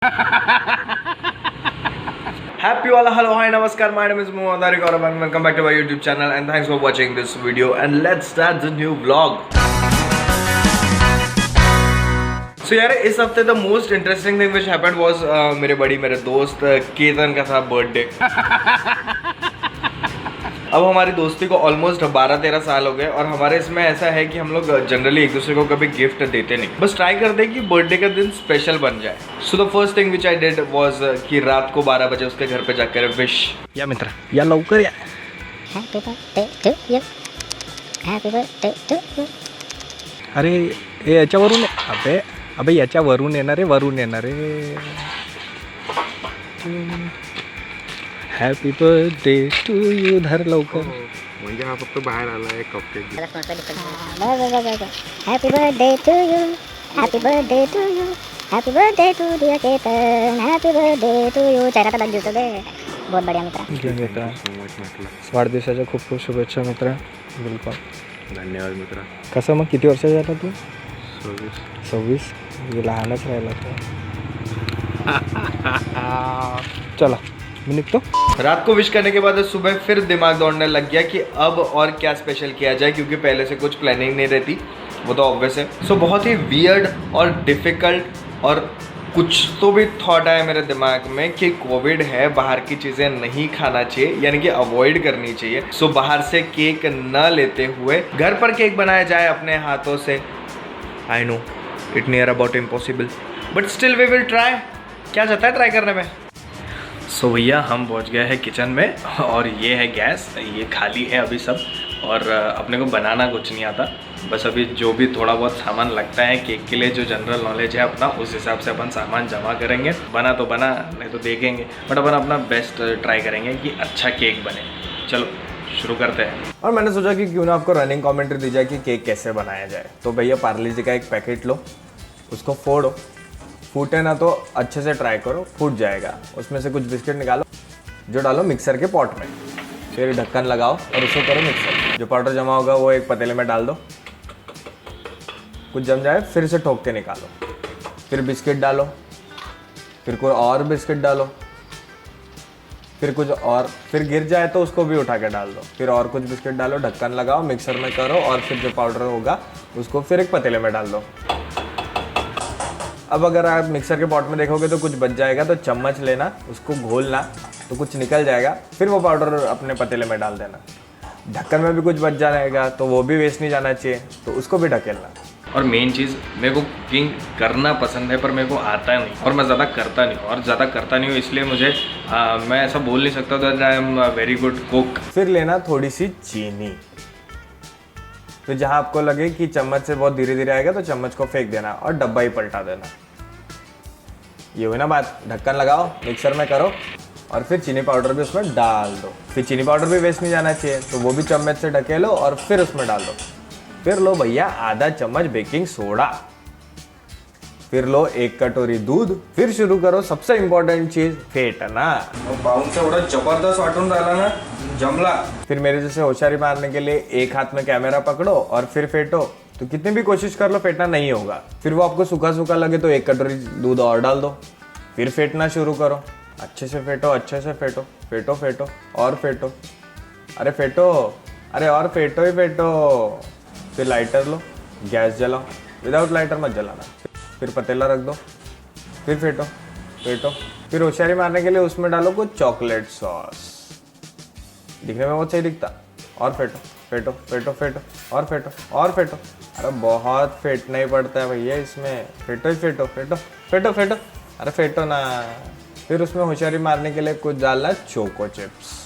Happy wala hello hi namaskar, my name is Mohammad Arif and welcome back to my YouTube channel and thanks for watching this video and let's start the new vlog. So यार इस हफ्ते the most interesting thing which happened was मेरे दोस्त केतन का था birthday. अब हमारी दोस्ती को ऑलमोस्ट 12-13 साल हो गए और हमारे इसमें ऐसा है कि हम लोग जनरली एक दूसरे को कभी गिफ्ट देते नहीं, बस ट्राई करते हैं कि बर्थडे का दिन स्पेशल बन जाए. So the first thing which I did was कि रात को 12 बजे उसके घर पे जाकर विश. या मित्र या लवकर या अरे याच्यावरून अबे याच्यावरून येणार रे, वरून येणार रे. Happy birthday to you. धर लवकर. म्हणजे हा फक्त बाहेर आला आहे cupcake. Happy birthday to you, happy birthday to you, happy birthday to dear Ketan, happy birthday to you. चेहरा तर दिवस दे. बहुत बढ़िया मित्र. वाढदिवसाच्या खूप खूप शुभेच्छा मित्र. बिलकुल धन्यवाद मित्र. कसं मग किती वर्षाचा झाला तू? 26. म्हणजे लहानच राहिला तो. चला मैं निकतो. रात को विश करने के बाद सुबह फिर दिमाग दौड़ने लग गया कि अब और क्या स्पेशल किया जाए, क्योंकि पहले से कुछ प्लानिंग नहीं रहती, वो तो ऑब्वियस है. सो बहुत ही वियर्ड और डिफ़िकल्ट और कुछ तो भी थॉट आया मेरे दिमाग में कि कोविड है, बाहर की चीज़ें नहीं खाना चाहिए, यानी कि अवॉइड करनी चाहिए. सो बाहर से केक न लेते हुए घर पर केक बनाया जाए अपने हाथों से. I know it near about impossible but still we will try. क्या जाता है ट्राई करने में. सो भैया हम पहुंच गए हैं किचन में और ये है गैस, ये खाली है अभी सब. और अपने को बनाना कुछ नहीं आता, बस अभी जो भी थोड़ा बहुत सामान लगता है केक के लिए, जो जनरल नॉलेज है अपना, उस हिसाब से अपन सामान जमा करेंगे. बना तो बना, नहीं तो देखेंगे, बट अपन अपना बेस्ट ट्राई करेंगे कि अच्छा केक बने. चलो शुरू करते हैं. और मैंने सोचा कि क्यों ना आपको रनिंग कमेंट्री दी जाए कि केक कैसे बनाया जाए. तो भैया पार्ले जी का एक पैकेट लो, उसको फोड़ो. फूटे ना तो अच्छे से ट्राई करो, फूट जाएगा. उसमें से कुछ बिस्किट निकालो, जो डालो मिक्सर के पॉट में. फिर ढक्कन लगाओ और उसको करो मिक्सर. जो पाउडर जमा होगा वो एक पतीले में डाल दो. कुछ जम जाए फिर से ठोक के निकालो. फिर बिस्किट डालो, फिर कोई और बिस्किट डालो, फिर कुछ और, फिर गिर जाए तो उसको भी उठा के डाल दो. फिर और कुछ बिस्किट डालो, ढक्कन लगाओ, मिक्सर में करो और फिर जो पाउडर होगा उसको फिर एक पतीले में डाल दो. अब अगर आप मिक्सर के पॉट में देखोगे तो कुछ बच जाएगा, तो चम्मच लेना, उसको घोलना तो कुछ निकल जाएगा. फिर वो पाउडर अपने पतीले में डाल देना. ढक्कन में भी कुछ बच जाएगा तो वो भी वेस्ट नहीं जाना चाहिए, तो उसको भी ढकेलना. और मेन चीज़, मेरे को कुकिंग करना पसंद है पर मेरे को आता नहीं और मैं ज़्यादा करता नहीं हूँ, इसलिए मुझे मैं ऐसा बोल नहीं सकता that I am very good cook. फिर लेना थोड़ी सी चीनी. तो जहाँ आपको लगे कि चम्मच से बहुत धीरे धीरे आएगा तो चम्मच को फेंक देना और डब्बा ही पलटा देना. ये हुई ना बात. ढक्कन लगाओ, मिक्सर में करो और फिर चीनी पाउडर भी उसमें डाल दो. फिर चीनी पाउडर भी वेस्ट नहीं जाना चाहिए, तो वो भी चम्मच से ढकेलो और फिर उसमें डाल दो. फिर लो भैया आधा चम्मच बेकिंग सोडा. फिर लो 1 कटोरी दूध. फिर शुरू करो सबसे इम्पोर्टेंट चीज, फेंटना. पाऊन से बड़ा जबरदस्त वाटून राहिला ना, जमला. फिर मेरे जैसे होशियारी मारने के लिए एक हाथ में कैमरा पकड़ो और फिर फेंटो. तो कितनी भी कोशिश कर लो फेंटना नहीं होगा. फिर वो आपको सूखा सूखा लगे तो 1 कटोरी दूध और डाल दो. फिर फेंटना शुरू करो. अच्छे से फेंटो, अच्छे से फेंटो, फेंटो फेंटो और फेंटो. अरे फेंटो, अरे और फेंटो ही फेंटो. फिर लाइटर लो, गैस जलाओ. विदाउट लाइटर मत जलाना. फिर पतीला रख दो. फिर फेंटो फेंटो. फिर होशियारी मारने के लिए उसमें डालो कुछ चॉकलेट सॉस. दिखने में बहुत सही दिखता. और फेंटो फेंटो फेंटो फेंटो और फेंटो और फेंटो. अरे बहुत फेंटना ही पड़ता है भैया इसमें. फेंटो ही फेंटो, फेंटो फेंटो फेंटो. अरे फेंटो ना. फिर उसमें होशियारी मारने के लिए कुछ डालना चोको चिप्स.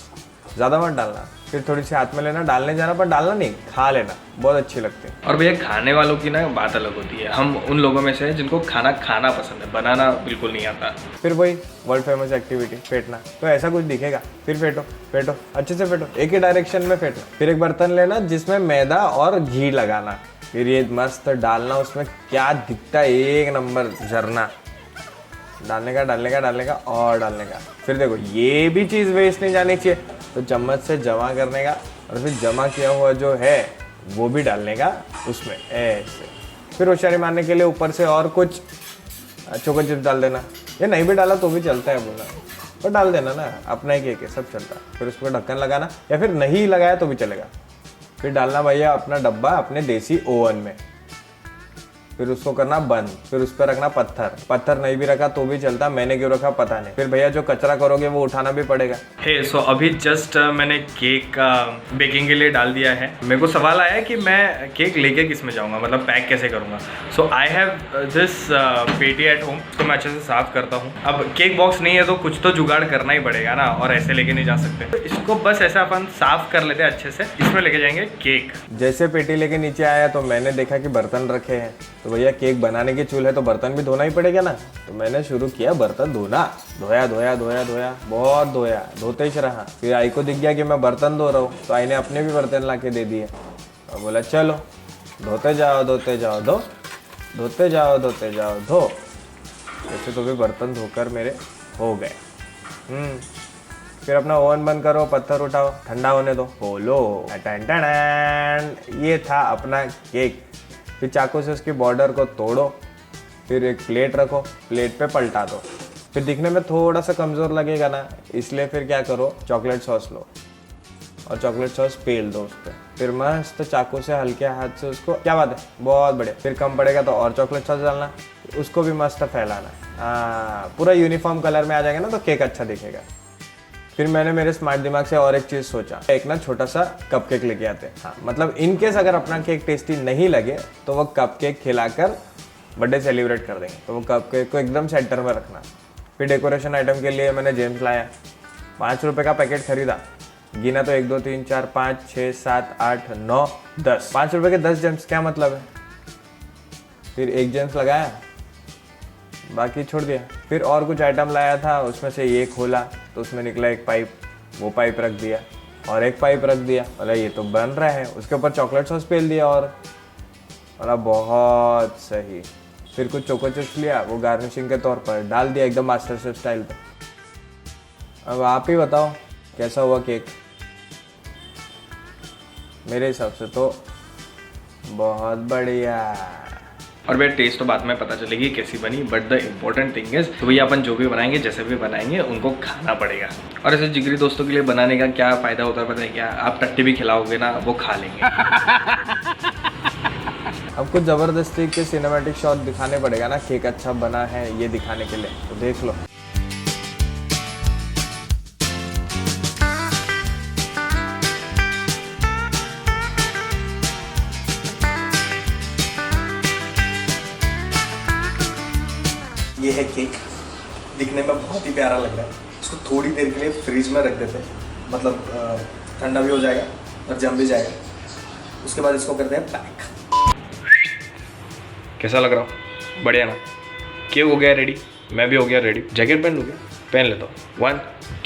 ज़्यादा मत डालना. फिर थोड़ी सी हाथ में लेना, डालने जाना पर डालना नहीं, खा लेना, बहुत अच्छी लगती है. और भैया खाने वालों की ना बात अलग होती है. हम उन लोगों में से हैं जिनको खाना खाना पसंद है, बनाना बिल्कुल नहीं आता. फिर वही वर्ल्ड फेमस एक्टिविटी फेंटना. तो ऐसा कुछ दिखेगा. फिर फेंटो फेंटो, अच्छे से फेंटो, एक ही डायरेक्शन में फेंटो. फिर एक बर्तन लेना जिसमें मैदा और घी लगाना. फिर ये मस्त डालना उसमें. क्या दिखता है, एक नंबर झरना. डालने का और डालने का. फिर देखो ये भी चीज़ वेस्ट नहीं जानी चाहिए, तो चम्मच से जमा करने का और फिर जमा किया हुआ जो है वो भी डालने का उसमें ऐसे. फिर होशियारी मारने के लिए ऊपर से और कुछ चोको चिप्स डाल देना, ये नहीं भी डाला तो भी चलता है बोला, पर डाल देना ना, अपना ही केक है, सब चलता है। फिर उस पर ढक्कन लगाना, या फिर नहीं लगाया तो भी चलेगा। फिर डालना भैया अपना डब्बा अपने देसी ओवन में, फिर उसको करना बंद, फिर उस पर रखना पत्थर नहीं भी रखा तो भी चलता, मैंने क्यों रखा पता नहीं। फिर भैया जो कचरा करोगे वो उठाना भी पड़ेगा। सो अभी जस्ट मैंने केक बेकिंग के लिए डाल दिया है। मेरे को सवाल आया कि मैं केक लेके किस में जाऊँगा, मतलब पैक कैसे करूँगा। सो आई हैव दिस पेटी एट होम, तो मैं अच्छे से साफ़ करता हूँ। अब केक बॉक्स नहीं है तो कुछ तो जुगाड़ करना ही पड़ेगा ना, और ऐसे लेके नहीं जा सकते। तो इसको बस ऐसे अपन साफ़ कर लेते हैं अच्छे से, इसमें लेके जाएंगे केक। जैसे पेटी लेके नीचे आया तो मैंने देखा कि बर्तन रखे हैं, तो भैया केक बनाने के चूल्हे तो बर्तन भी धोना ही पड़ेगा ना, तो मैंने शुरू किया बर्तन धोना। धोया धोया धोया धोया, बहुत धोया, धोते ही रहा। फिर आई को दिख गया कि मैं बर्तन धो रहा हूँ, तो आई ने अपने भी बर्तन ला के दे दिए और बोला चलो धोते जाओ धोते जाओ धो, धोते जाओ धोते जाओ धो। वैसे तो भी बर्तन धोकर मेरे हो गए। फिर अपना ओवन बंद करो, पत्थर उठाओ, ठंडा होने दो, खोलो, ये था अपना केक। फिर चाकू से उसकी बॉर्डर को तोड़ो, फिर एक प्लेट रखो, प्लेट पे पलटा दो। फिर दिखने में थोड़ा सा कमज़ोर लगेगा ना, इसलिए फिर क्या करो, चॉकलेट सॉस लो और चॉकलेट सॉस पेल दो उस पर। फिर मस्त चाकू से हल्के हाथ से उसको, क्या बात है, बहुत बढ़िया। फिर कम पड़ेगा तो और चॉकलेट सॉस डालना, उसको भी मस्त फैलाना। पूरा यूनिफॉर्म कलर में आ जाएगा ना तो केक अच्छा दिखेगा। फिर मैंने मेरे स्मार्ट दिमाग से और एक चीज़ सोचा, एक ना छोटा सा कप केक लेके आते हैं। हाँ, मतलब इन केस अगर अपना केक टेस्टी नहीं लगे तो वो कप केक खिलाकर बर्थडे सेलिब्रेट कर देंगे। तो वो कप केक को एकदम सेंटर में रखना। फिर डेकोरेशन आइटम के लिए मैंने जेम्स लाया, 5 रुपये का पैकेट खरीदा, गिना तो 1 2 3 4 5 6 7 8 9 10, 5 रुपये के 10 जेम्स, क्या मतलब है। फिर एक जेम्स लगाया, बाकी छोड़ दिया। फिर और कुछ आइटम लाया था, उसमें से ये खोला तो उसमें निकला एक पाइप, वो पाइप रख दिया और एक पाइप रख दिया। बोला ये तो बन रहा है, उसके ऊपर चॉकलेट सॉस पेल दिया और बोला बहुत सही। फिर कुछ चोको चिप्स लिया, वो गार्निशिंग के तौर पर डाल दिया, एकदम मास्टर शेफ स्टाइल पे। अब आप ही बताओ कैसा हुआ केक। मेरे हिसाब से तो बहुत बढ़िया। और भैया टेस्ट तो बाद में पता चलेगी कैसी बनी, but the important thing is, तो भैया अपन जो भी बनाएंगे जैसे भी बनाएंगे उनको खाना पड़ेगा। और ऐसे जिगरी दोस्तों के लिए बनाने का क्या फ़ायदा होता है पता है क्या, आप टट्टी भी खिलाओगे ना वो खा लेंगे। अब कुछ ज़बरदस्ती के सिनेमैटिक शॉट दिखाने पड़ेगा ना, केक अच्छा बना है ये दिखाने के लिए, तो देख लो। ये है केक, दिखने में बहुत ही प्यारा लग रहा है। इसको थोड़ी देर के लिए फ्रीज में रख देते हैं, मतलब ठंडा भी हो जाएगा और जम भी जाएगा। उसके बाद इसको करते हैं पैक। कैसा लग रहा हूँ, बढ़िया ना। केक हो गया रेडी, मैं भी हो गया रेडी। जैकेट पहन लूँ क्या, पहन लेता हूँ। 1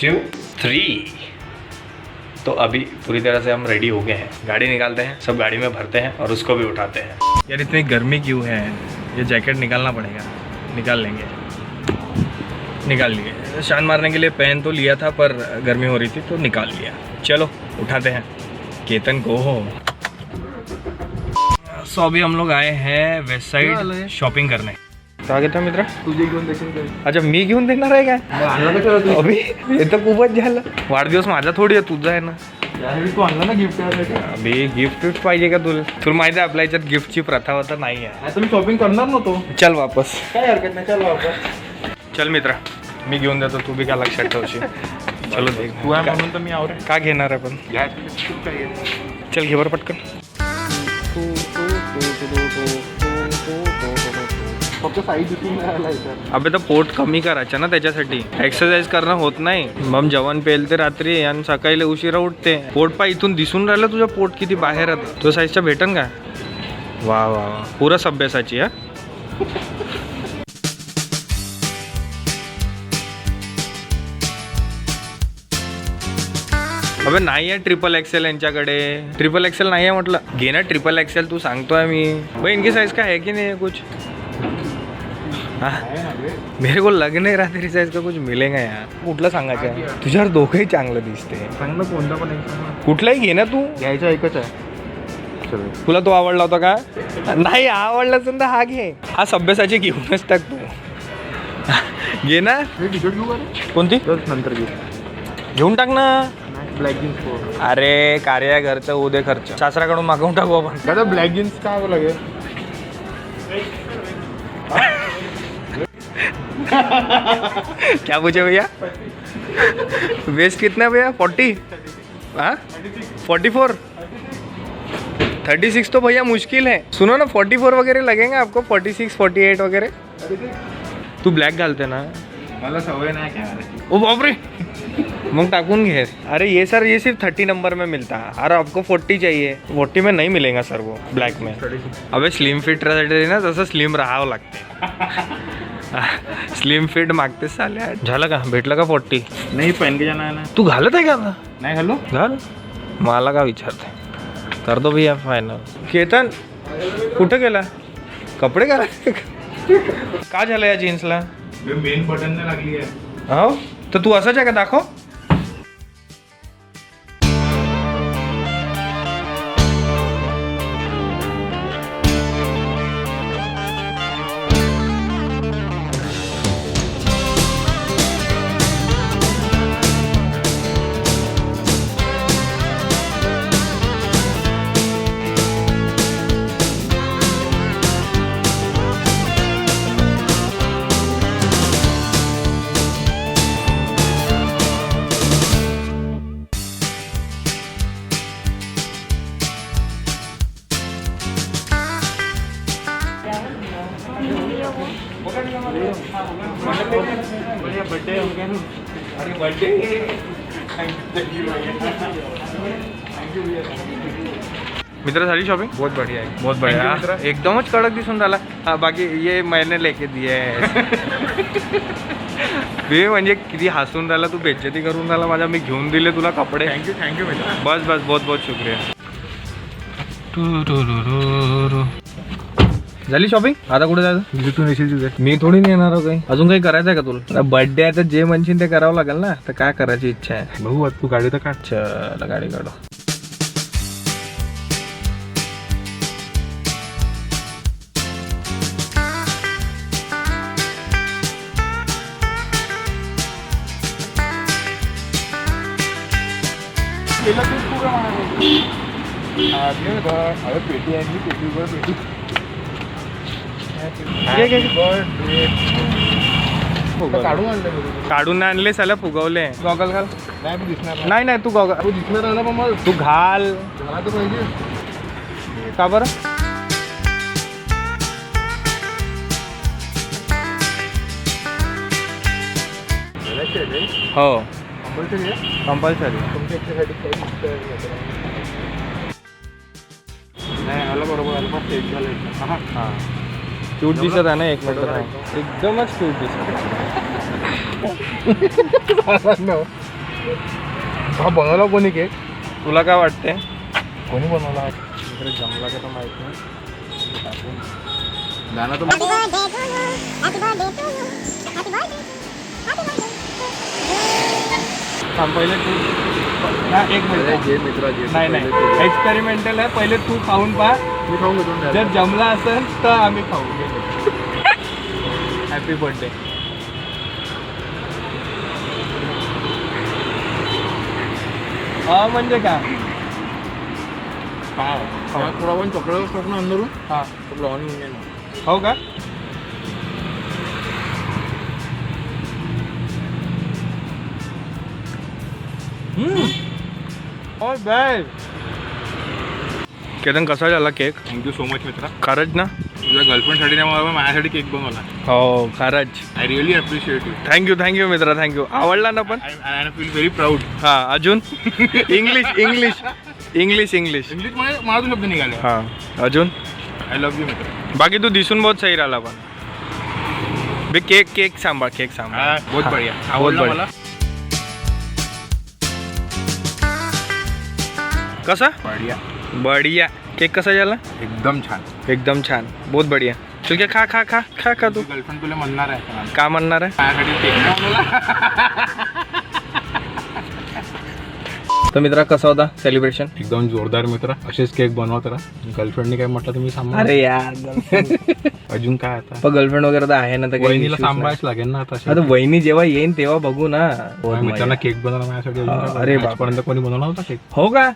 2 3। तो अभी पूरी तरह से हम रेडी हो गए हैं। गाड़ी निकालते हैं, सब गाड़ी में भरते हैं और उसको भी उठाते हैं। यार इतनी गर्मी क्यों है, ये जैकेट निकालना पड़ेगा। निकाल लेंगे, निकाल लिए। शान मारने के लिए पहन तो लिया था पर गर्मी हो रही थी तो निकाल लिया। चलो उठाते हैं केतन को। सो अभी हम लोग आए हैं वेस्ट साइड शॉपिंग करने। काय घेता मित्रा, तुझे घेऊन देशील काय? अच्छा मी घेऊन देणार आहे काय? अभि हे तर खूपच झालं। वाढदिवस माझा थोडी आहे, तुझा आहे ना। तू आणला ना गिफ्ट त्यासाठी? अभि गिफ्ट पाहिजे का तुला? तुला माहिती आहे आपल्या याच्यात गिफ्टची प्रथा होता नाही आहे। आता मी शॉपिंग करणार नव्हतो. चल वापस, काय हरकत नाही, चल वापस. चल मित्रा, मी घेऊन देतो, तू बी काय लक्षात ठेवशील. चलो देख, तू आहे म्हणून तर मी आवरे. का घेणार आहे पण? चल घे बरं पटकन. फक्त साईज दिसून राहिला इथं. अबे तर पोट कमी करायचं ना, त्याच्यासाठी एक्सरसाइज करणं होत नाही. मग जेवण पेलते रात्री आणि सकाळी उशिरा उठते. पोट पा इथून दिसून राहिलं तुझं पोट किती बाहेर आहे. तुझ्या साईजच्या भेटन का? वा वा वा, पुरा सभ्यासाची. हा अबे नाही आहे ट्रिपल एक्सेल यांच्याकडे. ट्रिपल एक्सेल नाही आहे म्हटलं. घे ना ट्रिपल एक्सेल, तू सांगतोय मी. भाई इनकी साइज का है कि नहीं कुछ? हाँ, मेरे को लग नहीं रहा तेरी साइज का कुछ मिलेगा यार. कुठलं सांगायचं? तुझ्यावर दोघंही चांगलं दिसते. सांग ना कोणता पण एक. कुठलाही घे ना तू. घ्यायचं एकच आहे. तुला तो आवडला होता का? नाही आवडला असेल तर हा घे. हा सभ्यसाची घेऊनच टाक तू. घे ना. हे टी शर्ट घेऊ का रे? कोणती बस नंतर घेऊ. घेऊन टाक ना. Black jeans four. अरे कार्य घरचं उद्या खर्च सासऱ्याकडून मागवून टाकू आपण. दादा ब्लॅक जीन्स काय हवं लागेल? क्या पूछे भैया वेस्ट कितना है भैया 40 हाँ 44 36 तो भैया मुश्किल है. सुनो ना 44 वगैरह लगेंगे आपको 46 48 वगैरह. तू ब्लॅक घालते ना. मला सवय नाही काय. ओ बापरे मग टाकून घे. अरे ये सर ये सिर्फ 30 नंबर में मिलता है. अरे आपको 40 चाहिए 40 में नहीं मिलेगा सर वो ब्लॅक में. अबे स्लिम फिट राहते ना तसं स्लिम राहावं लागते. स्लिम फिट मागते साले. झालं का भेटलं का 40? नाही पहन के जाना है ना. तू घालत आहे का आता? नाही घालू. घाल. मला का विचारते. कर दो भैया फायनल. केतन कुठं गेला कपडे घालायचे का झालं या जीन्सला? मेन बटन नाही लागली आहे. हो तर तू असंच आहे का दाखव. बर्थडे हो गया ना. अरे बर्थडे मित्र झाली शॉपिंग. बहुत बढ़िया है बहुत बढ़िया. एकदमच कडक दिसून राहिला. हा बाकी ये मैंने लेके दिए मी म्हणजे किती हसून राहिला तू. बेइज्जती करून राहिला माझ्या. मी घेऊन दिले तुला कपडे. थँक्यू मित्र. बस बस बहुत बहुत शुक्रिया. झाली शॉपिंग. आता कुठे जायचं? तू नेशील तुझे. मी थोडी नाही येणार काही. अजून काही करायचं आहे का तुला? बर्थडे आहे तर जे म्हणशील ते करावं लागेल ना. तर काय करायची इच्छा आहे? भाऊ आज तू गाडी तर काढ. चल गाडी काढू. अरे पेटी आहे मी पेटीवर पेटी. काढून आणलं. काढून नाही आणले साला फुगवले. गॉगल घाल. नाही दिसणार. नाही नाही तू गॉगल तू दिसणार आहे ना पण मग तू घाल. झाला तर पाहिजे. का बरं? हो कंपल्सरी आहे. कंपल्सरी. तुमच्या इच्छेसाठी नाही आलं बरोबर आलं. मग स्टेज झालं. हां हां क्यूट दिसत आहे ना. एक मिनिट आहे एकदमच क्यूट दिसत आहे. हा बनवला कोणी केक? तुला काय वाटते? कोणी बनवला? इकडे जमला का तर माहित नाही. गाणं तर Happy birthday to you. Happy birthday to you. Happy birthday. Happy birthday. थांब पहिले तू एक मिनिट. जे मित्रा जे नाही नाही एक्सपेरिमेंटल आहे. पहिले तू खाऊन पहा. मी खाऊन घेतो. जर जमला असेल तर आम्ही खाऊ. Happy birthday. हा म्हणजे काय? थोडा पण चॉकलेट असतात ना अंदरून. हां लॉन घेऊन ये. हो का? केतन कसा झाला केक? थँक्यू सो मच मित्रा. खरंच ना. तुझ्या गर्लफ्रेंडसाठी नाही मला माझ्यासाठी केक बनवला. हो खरंच. I really appreciate you. Thank you thank you Mitra thank you. आवडला ना पण. I feel very proud. हां अजून English English English English English मध्ये मला तू शब्द निघाले. हां अजून. आय लव्ह यू मित्र. बाकी तू दिसून बहुत सही राहिला पण. बे केक केक सांभाळ केक सांभाळ. बहुत बढिया. बहुत आवडला बढिया. मला. कसा? बढिया. बढिया. केक कसा झाला? एकदम छान. एकदम छान बहुत बढ़िया. ठीक आहे खा खा खा खा खा तू. गर्लफ्रेंड तुला म्हणणार आहे का म्हणणार आहे? माझ्यासाठी केक बनवला. तर मित्रा कसा होता सेलिब्रेशन? एकदम जोरदार मित्र. असेच केक बनवा करा. गर्लफ्रेंडने काय म्हटलं तुम्ही सांगा. अरे यार अजून काय आता पण गर्लफ्रेंड वगैरे तर आहे ना, तर काही वहिनीला issues नाही. सांभाळायच लागेल ना आता आता वहिनी जेव्हा येईन तेव्हा बघू ना. माझ्या मित्रांना केक बनवला माझ्यासाठी अजून काय अरे बनवलं? आजपर्यंत कोणी बनवला होता केक? हो का?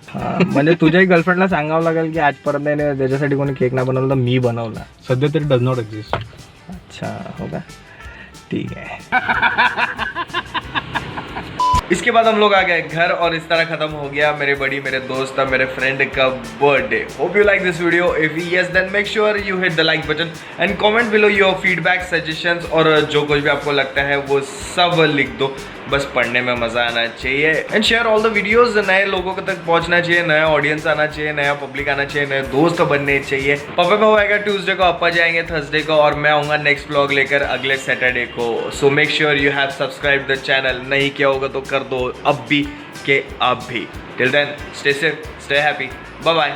म्हणजे तुझ्याही गर्लफ्रेंडला सांगावं लागेल की आजपर्यंत याने त्याच्यासाठी कोणी केक नाही बनवला, मी बनवला. सध्या तरी डज नॉट एक्झिस्ट. अच्छा, हो का? ठीक है. इसके बाद हम लोग आ गए घर और इस तरह खत्म हो गया मेरे बड़ी, मेरे दोस्त और मेरे फ्रेंड का birthday. Hope you like this video. If yes then make sure you hit the like button and comment below your feedback, suggestions और जो कुछ भी आपको लगता है वो सब लिख दो. बस पढ़ने में मजा आना चाहिए and share all the videos. नए लोगों तक पहुंचना चाहिए, नया ऑडियंस आना चाहिए, नया पब्लिक आना चाहिए, नए दोस्त बनने चाहिए. पापा भाव आएगा ट्यूसडे को, अपा जाएंगे थर्सडे को और मैं आऊँगा नेक्स्ट व्लॉग लेकर अगले सैटरडे को. So make sure you have subscribe the channel. नहीं किया होगा तो कर दो अब भी के अब भी. Till then stay safe, stay happy, bye bye.